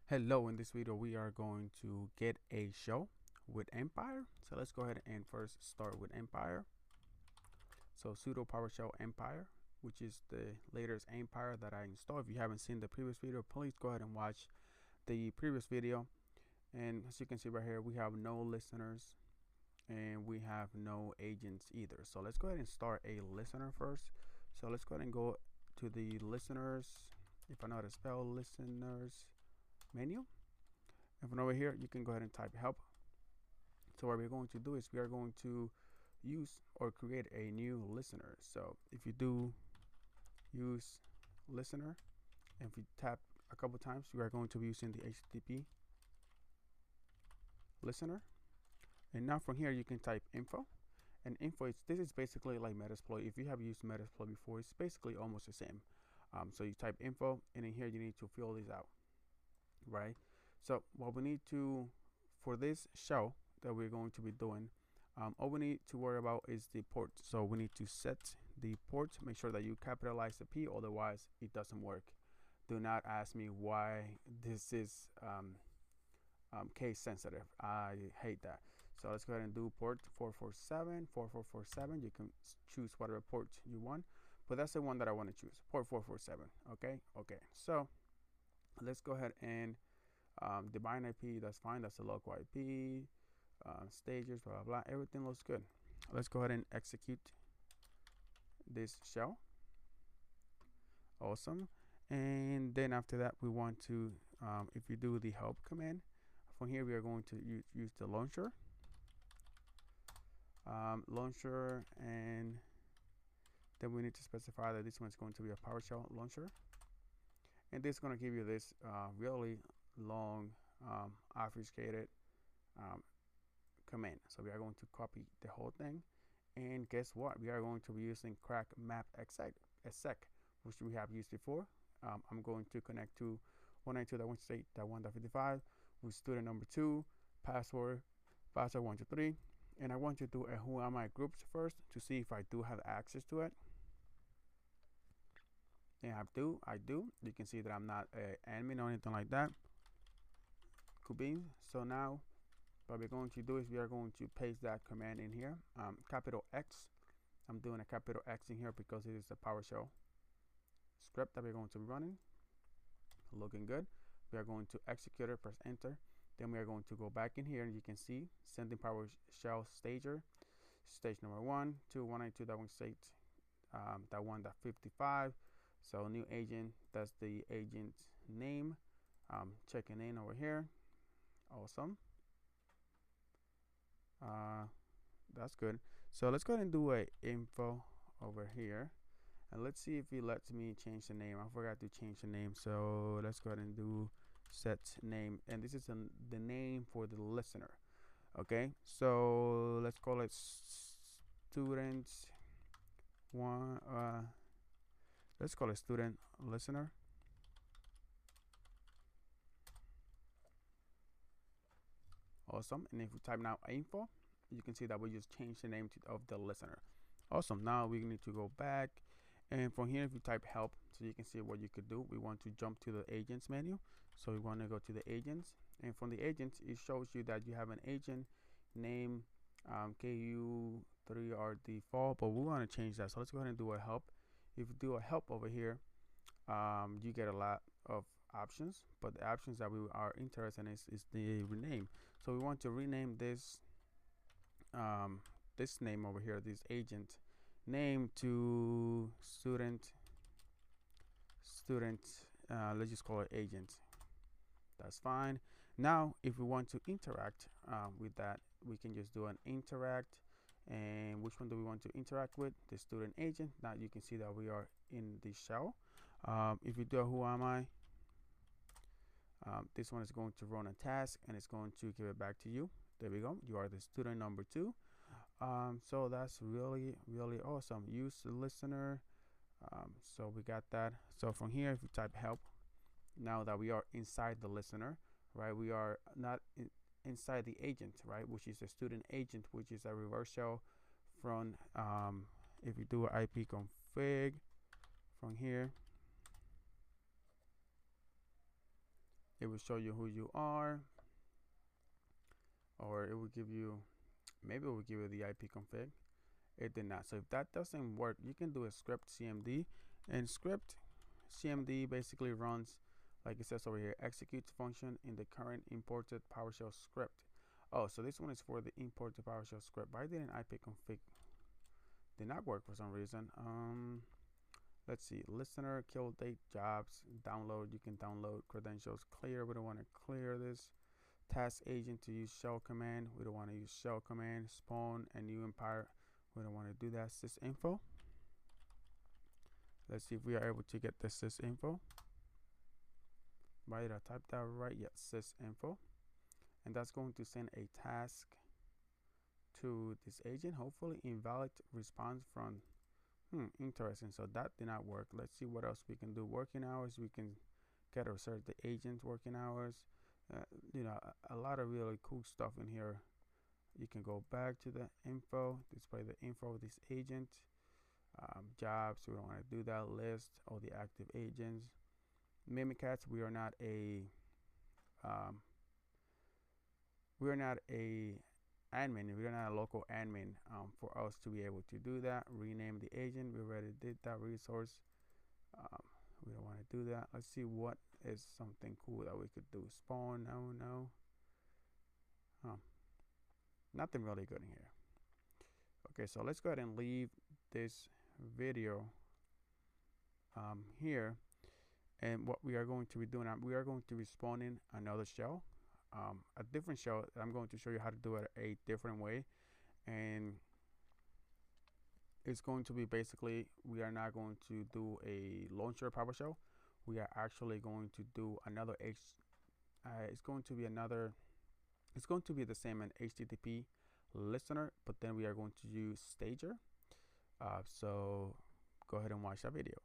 Hello, in this video we are going to get a show with Empire. So let's go ahead and first start with Empire. So sudo PowerShell Empire, which is the latest Empire that I installed. If you haven't seen the previous video, please go ahead and watch the previous video. And as you can see right here, we have no listeners and we have no agents either. So let's go ahead and start a listener first. So let's go ahead and go to the listeners, if I know how to spell listeners menu. And from over here, you can go ahead and type help. So what we're going to do is we are going to use or create a new listener. So if you do use listener, and if you tap a couple times, we are going to be using the HTTP listener. And now from here, you can type info. And info, this is basically like Metasploit. If you have used Metasploit before, it's basically almost the same. So you type info, and in here you need to fill these out, right? So what we need to, for this show that we're going to be doing, all we need to worry about is the port. So we need to set the port, make sure that you capitalize the P, otherwise it doesn't work. Do not ask me why this is case sensitive. I hate that. So let's go ahead and do port 447. You can choose whatever port you want, but that's the one that I want to choose, port 447. Okay, so let's go ahead and the bind IP, that's fine, that's the local IP, stages, blah, blah, blah, everything looks good. Let's go ahead and execute this shell. Awesome. And then after that, we want to, if you do the help command, from here we are going to use the launcher. And then we need to specify that this one's going to be a PowerShell launcher. And this is going to give you this really long obfuscated command. So we are going to copy the whole thing, and guess what, we are going to be using CrackMapExec, which we have used before. I'm going to connect to 192.168.1.55 with student number 2, password 123, and I want to do a who am I groups first to see if I do have access to it. And I do. You can see that I'm not an admin or anything like that. Could be. So now what we're going to do is we are going to paste that command in here. Capital X. I'm doing a capital X in here because it is a PowerShell script that we're going to be running. Looking good. We are going to execute it, press enter. Then we are going to go back in here, and you can see sending PowerShell stager, stage number 1 to 192.168.1.55. So new agent, that's the agent name. Checking in over here. Awesome. That's good. So let's go ahead and do a info over here, and let's see if it lets me change the name. I forgot to change the name, so let's go ahead and do set name, and this is the name for the listener. Okay, so let's call it student one. Let's call it student listener. Awesome. And if we type now info, you can see that we just changed the name of the listener. Awesome. Now we need to go back, and from here if you type help, so you can see what you could do. We want to jump to the agents menu, so we want to go to the agents, and from the agents it shows you that you have an agent name, KU3 are default, but we want to change that. So let's go ahead and do a help. If you do a help over here, you get a lot of options, but the options that we are interested in is the rename. So we want to rename this this name over here, this agent name, to student. Let's just call it agent. That's fine. Now if we want to interact with that, we can just do an interact. And which one do we want to interact with? The student agent. Now you can see that we are in the shell. If you do a who am I, this one is going to run a task, and it's going to give it back to you. There we go. You are the student number 2. So that's really awesome. Use the listener. So we got that. So from here, if you type help, now that we are inside the listener, right, we are not inside the agent, right, which is the student agent, which is a reverse shell from if you do an IP config from here, it will show you who you are, or it will give you, maybe it will give you the IP config. It did not. So if that doesn't work, you can do a script CMD, and script CMD basically runs, like it says over here, executes function in the current imported PowerShell script. Oh, so this one is for the imported PowerShell script. Why didn't IP config did not work for some reason? Let's see, listener, kill date, jobs, download. You can download credentials. Clear. We don't want to clear this. Task agent to use shell command. We don't want to use shell command. Spawn and new empire. We don't want to do that. Sysinfo. Let's see if we are able to get the sysinfo. Right, I typed that right. Yes, sysinfo. And that's going to send a task to this agent. Hopefully invalid response from interesting. So that did not work. Let's see what else we can do. Working hours, we can get or search the agent's working hours. You know, a lot of really cool stuff in here. You can go back to the info, display the info of this agent. Jobs, we don't want to do that. List all the active agents. Mimikatz, we are not a admin. We are not a local admin for us to be able to do that. Rename the agent. We already did that. Resource. We don't want to do that. Let's see what is something cool that we could do. Spawn. No. Nothing really good in here. Okay, so let's go ahead and leave this video here. And what we are going to be doing, we are going to be spawning another shell, a different shell. I'm going to show you how to do it a different way. And it's going to be basically, we are not going to do a launcher PowerShell. We are actually going to do another it's going to be the same in HTTP listener, but then we are going to use Stager. So go ahead and watch that video.